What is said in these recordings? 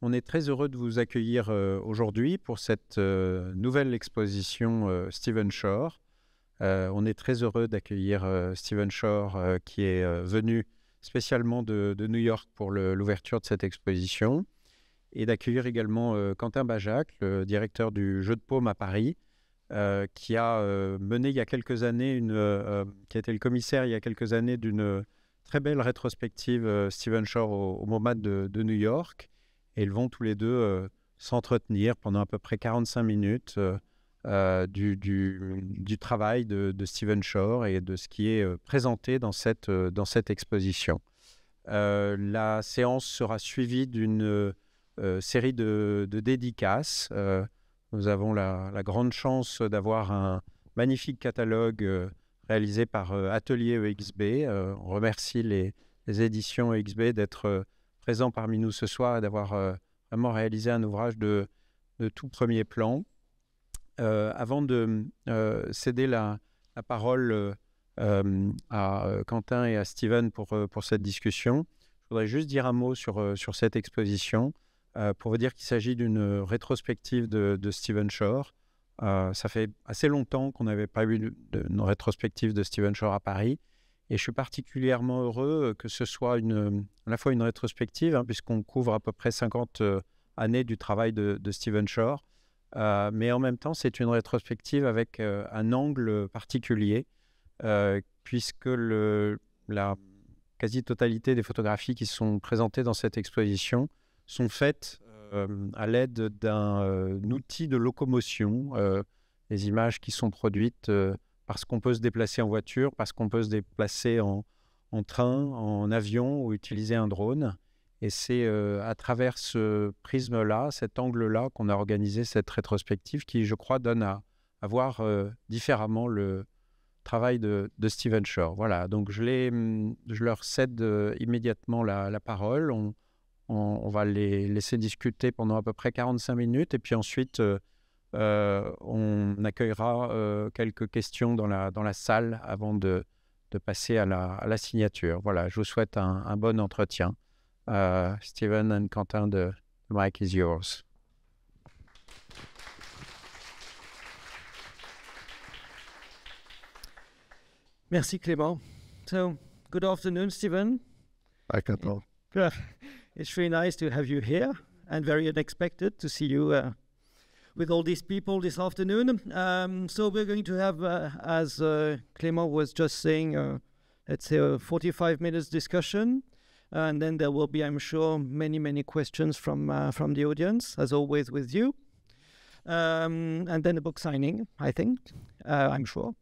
On est très heureux de vous accueillir aujourd'hui pour cette nouvelle exposition Stephen Shore. On est très heureux d'accueillir Stephen Shore qui est venu spécialement de New York pour l'ouverture de cette exposition, et d'accueillir également Quentin Bajac, le directeur du Jeu de Paume à Paris, qui a mené il y a quelques années, qui a été le commissaire il y a quelques années d'une très belle rétrospective Stephen Shore au MoMA de New York. Et ils vont tous les deux s'entretenir pendant à peu près 45 minutes du travail de Stephen Shore et de ce qui est présenté dans cette exposition. La séance sera suivie d'une série de dédicaces. Nous avons la grande chance d'avoir un magnifique catalogue réalisé par Atelier EXB. On remercie les éditions EXB d'être présents parmi nous ce soir et d'avoir vraiment réalisé un ouvrage de tout premier plan. Avant de céder la parole à Quentin et à Stephen pour cette discussion, je voudrais juste dire un mot sur cette exposition pour vous dire qu'il s'agit d'une rétrospective de Stephen Shore. Ça fait assez longtemps qu'on n'avait pas eu une rétrospective de Stephen Shore à Paris. Et je suis particulièrement heureux que ce soit à la fois une rétrospective, puisqu'on couvre à peu près 50 années du travail de Stephen Shore, mais en même temps, c'est une rétrospective avec un angle particulier, puisque la quasi-totalité des photographies qui sont présentées dans cette exposition sont faites à l'aide d'un outil de locomotion, des images qui sont produites parce qu'on peut se déplacer en voiture, parce qu'on peut se déplacer en train, en avion ou utiliser un drone. Et c'est à travers ce prisme-là, cet angle-là, qu'on a organisé cette rétrospective qui, je crois, donne à voir différemment le travail de Stephen Shore. Voilà, donc je leur cède immédiatement la parole. On va les laisser discuter pendant à peu près 45 minutes et puis ensuite on accueillera quelques questions dans la salle avant de passer à la signature. Voilà, je vous souhaite un bon entretien. Stephen and Quentin, the mic is yours. Merci Clément. So, good afternoon, Stephen. Hi, Quentin. It's very nice to have you here and very unexpected to see you with all these people this afternoon. So we're going to have, as Clément was just saying, let's say a 45 minutes discussion. And then there will be, I'm sure, many questions from the audience, as always with you. And then a book signing, I think, I'm sure.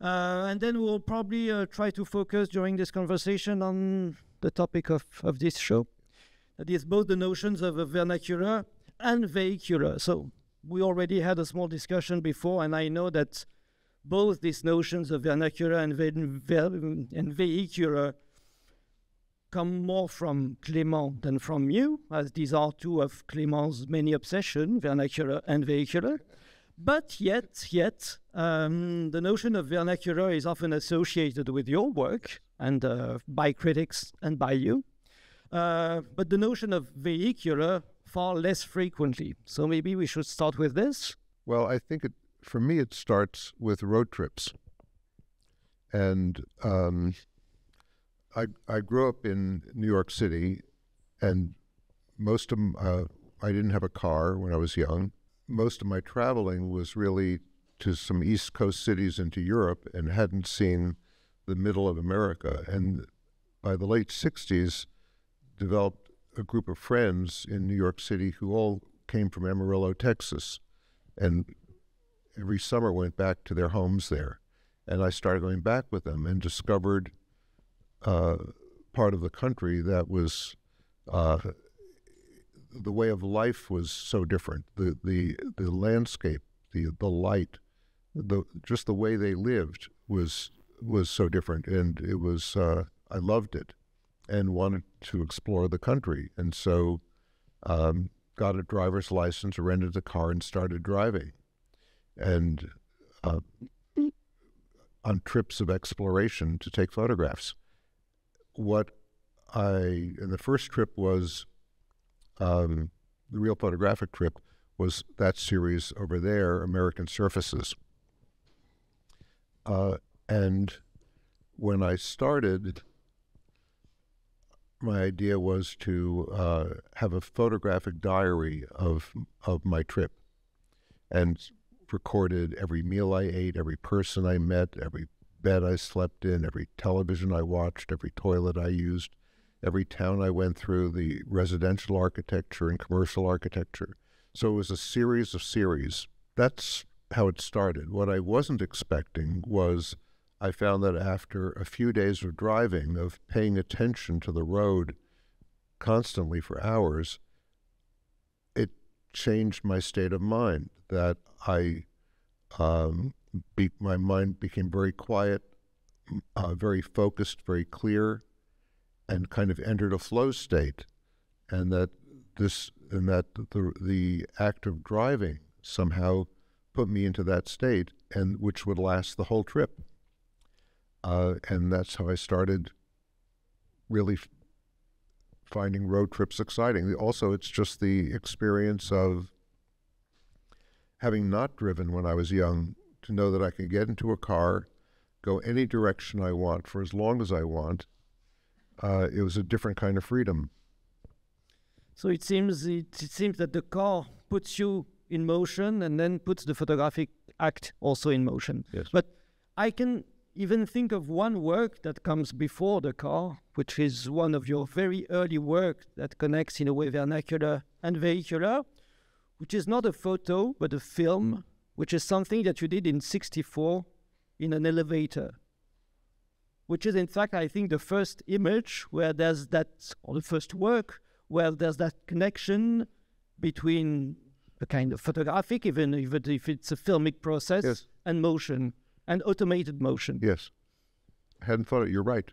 And then we'll probably try to focus during this conversation on the topic of this show. That is both the notions of vernacular and vehicular. So we already had a small discussion before, and I know that both these notions of vernacular and vehicular come more from Clément than from you, as these are two of Clément's many obsessions, vernacular and vehicular. But yet, the notion of vernacular is often associated with your work, and by critics and by you. But the notion of vehicular far less frequently. So maybe we should start with this. Well, I think for me it starts with road trips. And I grew up in New York City, and most of I didn't have a car when I was young. Most of my traveling was really to some East Coast cities into Europe, and hadn't seen the middle of America. And by the late 60s, developed a group of friends in New York City who all came from Amarillo, Texas, and every summer went back to their homes there. And I started going back with them and discovered part of the country that was the way of life was so different. The landscape, the light, just the way they lived was so different, and it was I loved it and wanted to explore the country. And so got a driver's license, rented a car, and started driving. And on trips of exploration to take photographs. And the first trip was the real photographic trip was that series over there, American Surfaces. And when I started, my idea was to have a photographic diary of my trip, and recorded every meal I ate, every person I met, every bed I slept in, every television I watched, every toilet I used, every town I went through, the residential architecture and commercial architecture. So it was a series of series. That's how it started. What I wasn't expecting was I found that after a few days of driving, of paying attention to the road constantly for hours, it changed my state of mind, that my mind became very quiet, very focused, very clear, and kind of entered a flow state, and that the act of driving somehow put me into that state, and which would last the whole trip. And that's how I started really finding road trips exciting. Also, it's just the experience of having not driven when I was young, to know that I can get into a car, go any direction I want for as long as I want. It was a different kind of freedom. So it seems that the car puts you in motion and then puts the photographic act also in motion. Yes. But I can even think of one work that comes before the car, which is one of your very early work that connects in a way vernacular and vehicular, which is not a photo, but a film, which is something that you did in '64 in an elevator, which is in fact, I think, the first image where there's that, or the first work, where there's that connection between a kind of photographic, even if it's a filmic process, yes, and motion, and automated motion. Yes. I hadn't thought it. You're right.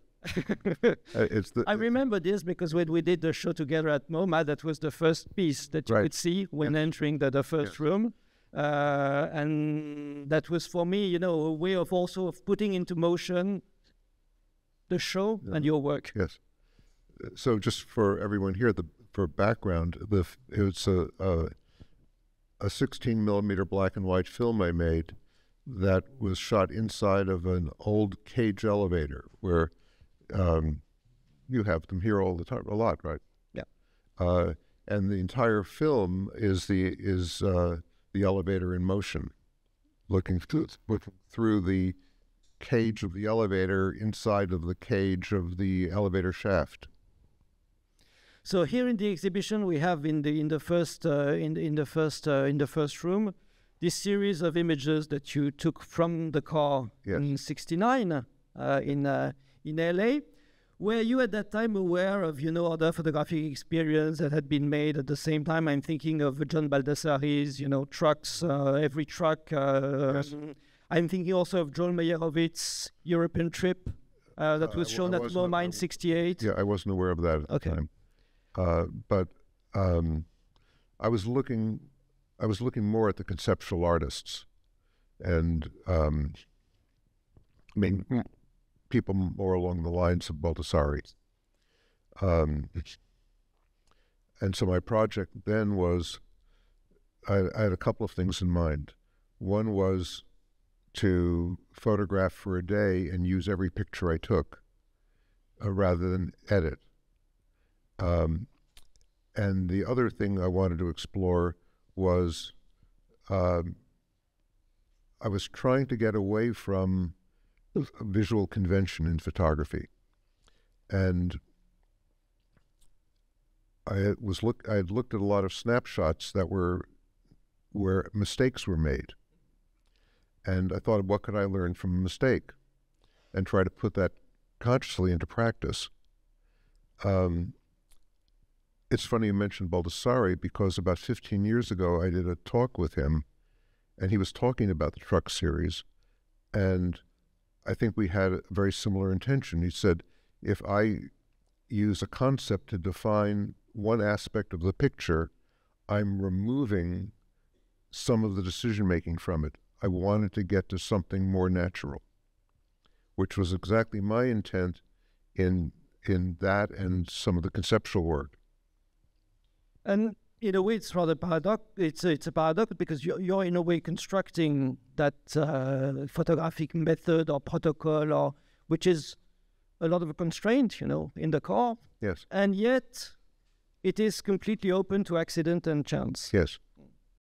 I remember this because when we did the show together at MoMA, that was the first piece that you could see when entering the first room. And that was for me, a way of also of putting into motion the show and your work. Yes. So just for everyone here, for background, it's a 16 millimeter black and white film I made that was shot inside of an old cage elevator where you have them here all the time, a lot, right? Yeah. And the entire film is the elevator in motion, looking through the cage of the elevator inside of the cage of the elevator shaft. So here in the exhibition, we have in the first room this series of images that you took from the car in '69 in LA. Were you at that time aware of other photographic experience that had been made at the same time? I'm thinking of John Baldessari's trucks, every truck. I'm thinking also of Joel Meyerowitz' European trip that was shown at MoMA in '68. Yeah, I wasn't aware of that at the time. But I was looking more at the conceptual artists, and people more along the lines of Baldessari. And so my project then was, I had a couple of things in mind. One was to photograph for a day and use every picture I took rather than edit. And the other thing I wanted to explore was I was trying to get away from visual convention in photography, and I had looked at a lot of snapshots that were where mistakes were made, and I thought, what could I learn from a mistake, and try to put that consciously into practice. It's funny you mentioned Baldessari, because about 15 years ago I did a talk with him, and he was talking about the truck series, and I think we had a very similar intention. He said, if I use a concept to define one aspect of the picture, I'm removing some of the decision-making from it. I wanted to get to something more natural, which was exactly my intent in that and some of the conceptual work. And in a way, it's rather paradox. It's a paradox because you're in a way constructing that photographic method or protocol, or which is a lot of a constraint, in the car. Yes. And yet, it is completely open to accident and chance. Yes.